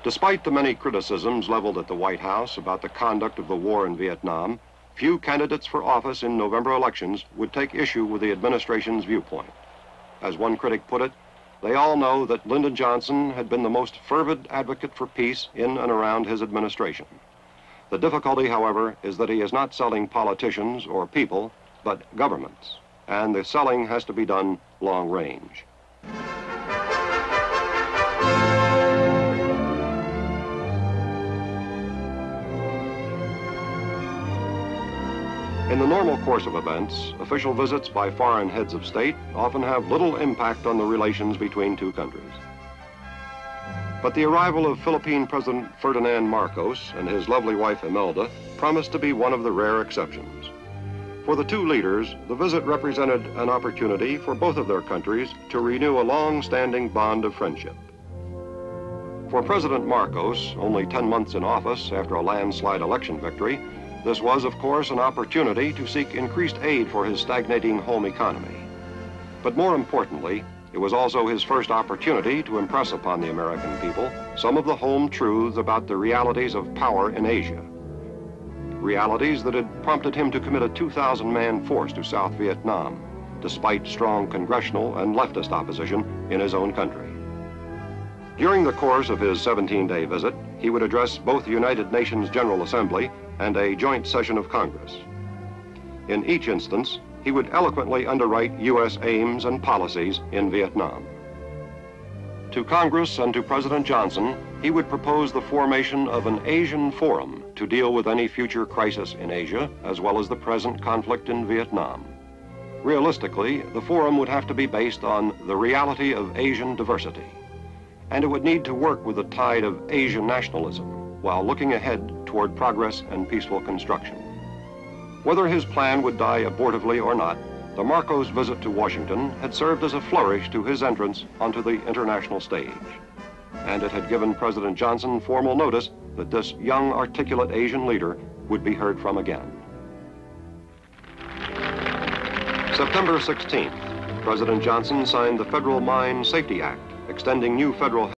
Despite the many criticisms leveled at the White House about the conduct of the war in Vietnam, few candidates for office in November elections would take issue with the administration's viewpoint. As one critic put it, they all know that Lyndon Johnson had been the most fervid advocate for peace in and around his administration. The difficulty, however, is that he is not selling politicians or people, but governments, and the selling has to be done long range. In the normal course of events, official visits by foreign heads of state often have little impact on the relations between two countries. But the arrival of Philippine President Ferdinand Marcos and his lovely wife Imelda promised to be one of the rare exceptions. For the two leaders, the visit represented an opportunity for both of their countries to renew a long-standing bond of friendship. For President Marcos, only 10 months in office after a landslide election victory, this was, of course, an opportunity to seek increased aid for his stagnating home economy. But more importantly, it was also his first opportunity to impress upon the American people some of the home truths about the realities of power in Asia. Realities that had prompted him to commit a 2,000-man force to South Vietnam, despite strong congressional and leftist opposition in his own country. During the course of his 17-day visit, he would address both the United Nations General Assembly and a joint session of Congress. In each instance, he would eloquently underwrite U.S. aims and policies in Vietnam. To Congress and to President Johnson, he would propose the formation of an Asian forum to deal with any future crisis in Asia, as well as the present conflict in Vietnam. Realistically, the forum would have to be based on the reality of Asian diversity, and it would need to work with the tide of Asian nationalism while looking ahead toward progress and peaceful construction. Whether his plan would die abortively or not, the Marcos visit to Washington had served as a flourish to his entrance onto the international stage. And it had given President Johnson formal notice that this young, articulate Asian leader would be heard from again. September 16th, President Johnson signed the Federal Mine Safety Act, extending new federal